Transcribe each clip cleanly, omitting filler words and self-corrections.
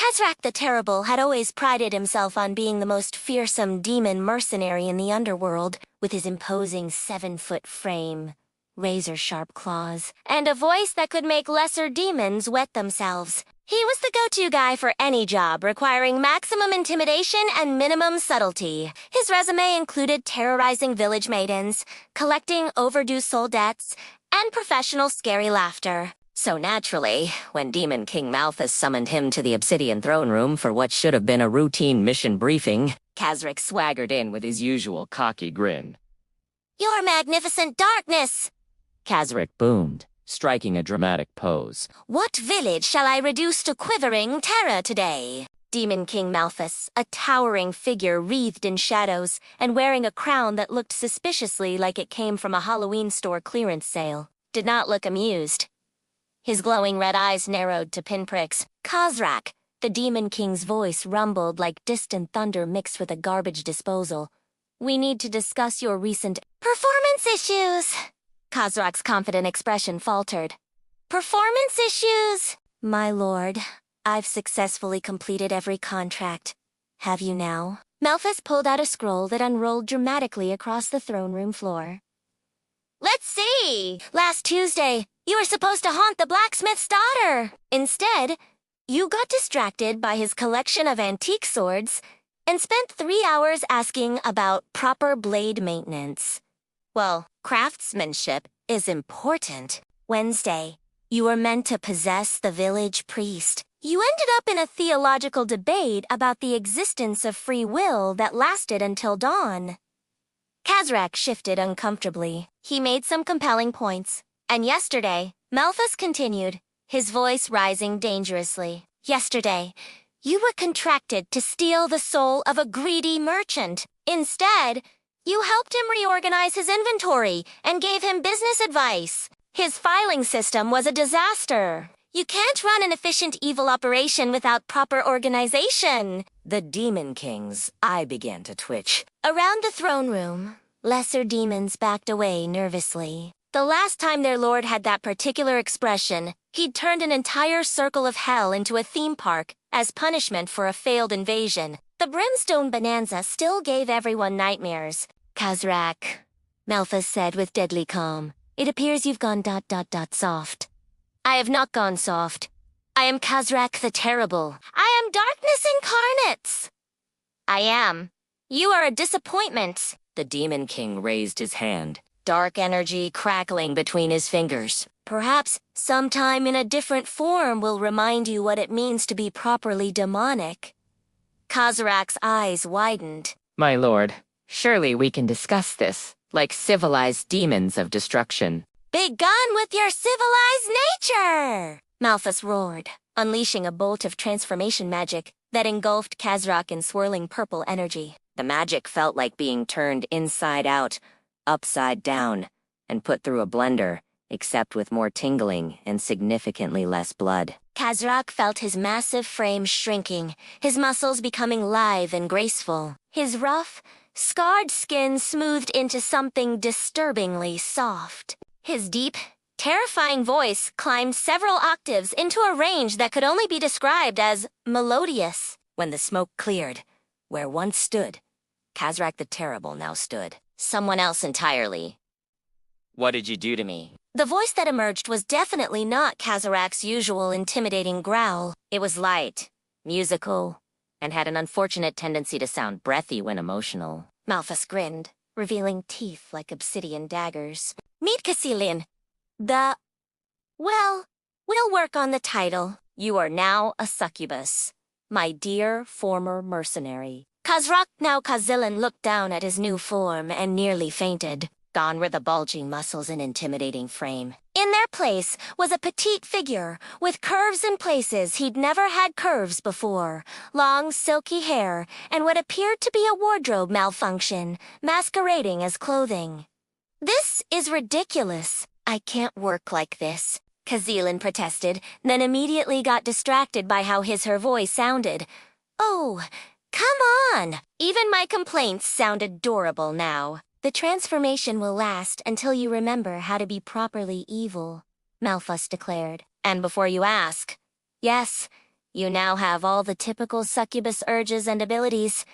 Kazrak the Terrible had always prided himself on being the most fearsome demon mercenary in the underworld, with his imposing 7-foot frame, razor-sharp claws, and a voice that could make lesser demons wet themselves. He was the go-to guy for any job requiring maximum intimidation and minimum subtlety. His resume included terrorizing village maidens, collecting overdue soul debts, and professional scary laughter. So naturally, when Demon King Malthus summoned him to the Obsidian throne room for what should have been a routine mission briefing, Kazrak swaggered in with his usual cocky grin. "Your magnificent darkness!" Kazrak boomed, striking a dramatic pose. "What village shall I reduce to quivering terror today?" Demon King Malthus, a towering figure wreathed in shadows and wearing a crown that looked suspiciously like it came from a Halloween store clearance sale, did not look amused. His glowing red eyes narrowed to pinpricks. "Kazrak," the Demon King's voice rumbled like distant thunder mixed with a garbage disposal. "We need to discuss your recent "Performance issues!" Kazrak's confident expression faltered. "Performance issues!" "My lord, I've successfully completed every contract. Have you now?" Malthus pulled out a scroll that unrolled dramatically across the throne room floor. "Let's see! Last Tuesday, you were supposed to haunt the blacksmith's daughter. Instead, you got distracted by his collection of antique swords and spent 3 hours asking about proper blade maintenance. Well, craftsmanship is important. Wednesday, you were meant to possess the village priest. You ended up in a theological debate about the existence of free will that lasted until dawn. Kazrak shifted uncomfortably. He made some compelling points. And yesterday, Malthus continued, his voice rising dangerously. Yesterday, you were contracted to steal the soul of a greedy merchant. Instead, you helped him reorganize his inventory and gave him business advice. His filing system was a disaster. You can't run an efficient evil operation without proper organization. The Demon King's eye began to twitch. Around the throne room, lesser demons backed away nervously. The last time their lord had that particular expression, he'd turned an entire circle of hell into a theme park as punishment for a failed invasion. The Brimstone Bonanza still gave everyone nightmares. "Kazrak," Malthus said with deadly calm, "it appears you've gone ... soft." "I have not gone soft. I am Kazrak the Terrible." "I am darkness incarnate." "I am. You are a disappointment." The Demon King raised his hand, dark energy crackling between his fingers. "Perhaps sometime in a different form will remind you what it means to be properly demonic." Kazrak's eyes widened. "My lord, surely we can discuss this, like civilized demons of destruction." "Begone with your civilized nature!" Malthus roared, unleashing a bolt of transformation magic that engulfed Kazrak in swirling purple energy. The magic felt like being turned inside out, upside down, and put through a blender, except with more tingling and significantly less blood. Kazrak felt his massive frame shrinking, his muscles becoming lithe and graceful. His rough, scarred skin smoothed into something disturbingly soft. His deep, terrifying voice climbed several octaves into a range that could only be described as melodious. When the smoke cleared, where once stood, Kazrak the Terrible now stood. Someone else entirely. "What did you do to me?" The voice that emerged was definitely not Kazrak's usual intimidating growl. It was light, musical, and had an unfortunate tendency to sound breathy when emotional. Malthus grinned, revealing teeth like obsidian daggers. "Meet Caecilian. Well, we'll work on the title. You are now a succubus, my dear former mercenary." Kazrak, now Kazilin, looked down at his new form and nearly fainted. Gone were the bulging muscles and intimidating frame. In their place was a petite figure with curves in places he'd never had curves before, long silky hair, and what appeared to be a wardrobe malfunction, masquerading as clothing. "This is ridiculous. I can't work like this," Kazilin protested, then immediately got distracted by how her voice sounded. "Oh, come on!" Even my complaints sound adorable now. "The transformation will last until you remember how to be properly evil," Malthus declared. "And before you ask, yes, You now have all the typical succubus urges and abilities.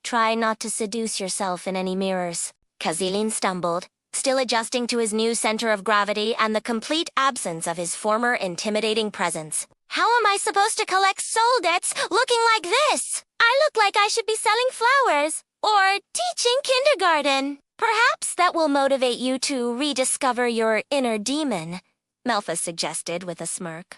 Try not to seduce yourself in any mirrors. Kazilin stumbled, still adjusting to his new center of gravity and the complete absence of his former intimidating presence. How am I supposed to collect soul debts looking like this? I look like I should be selling flowers or teaching kindergarten. Perhaps that will motivate you to rediscover your inner demon, Melfa suggested with a smirk.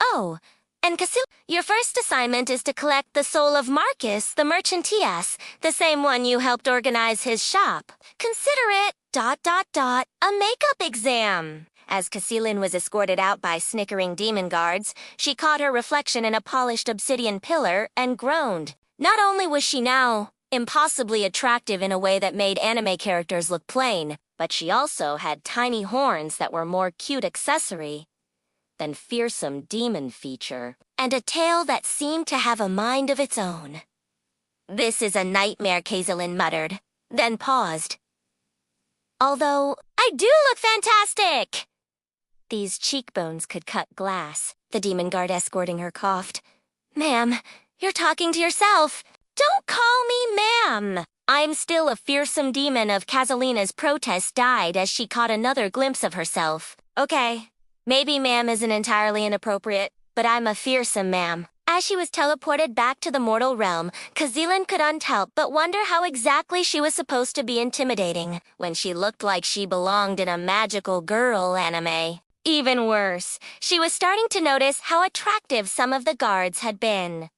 Oh, and Casil, your first assignment is to collect the soul of Marcus, the merchantias, the same one you helped organize his shop. Consider it, a makeup exam. As Casilin was escorted out by snickering demon guards, she caught her reflection in a polished obsidian pillar and groaned. Not only was she now impossibly attractive in a way that made anime characters look plain, but she also had tiny horns that were more cute accessory than fearsome demon feature, and a tail that seemed to have a mind of its own. This is a nightmare, Kazilin muttered, then paused. Although, I do look fantastic! These cheekbones could cut glass, the demon guard escorting her coughed. Ma'am, you're talking to yourself. Don't call me ma'am! I'm still a fearsome demon of Kazalina's protest died as she caught another glimpse of herself. Okay, maybe ma'am isn't entirely inappropriate, but I'm a fearsome ma'am. As she was teleported back to the mortal realm, Kazilin could unhelp but wonder how exactly she was supposed to be intimidating when she looked like she belonged in a magical girl anime. Even worse, she was starting to notice how attractive some of the guards had been.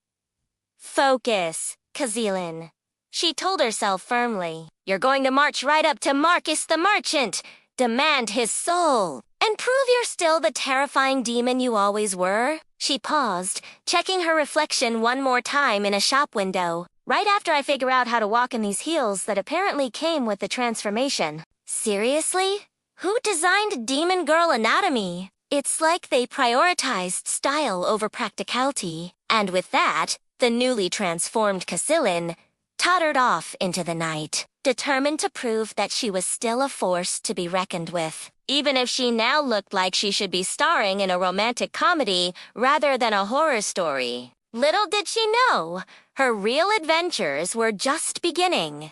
Focus, Kazilin. She told herself firmly. You're going to march right up to Marcus the Merchant, demand his soul, and prove you're still the terrifying demon you always were. She paused, checking her reflection one more time in a shop window, right after I figure out how to walk in these heels that apparently came with the transformation. Seriously? Who designed Demon Girl Anatomy? It's like they prioritized style over practicality. And with that, the newly transformed Kazilin tottered off into the night, determined to prove that she was still a force to be reckoned with, even if she now looked like she should be starring in a romantic comedy rather than a horror story. Little did she know, her real adventures were just beginning.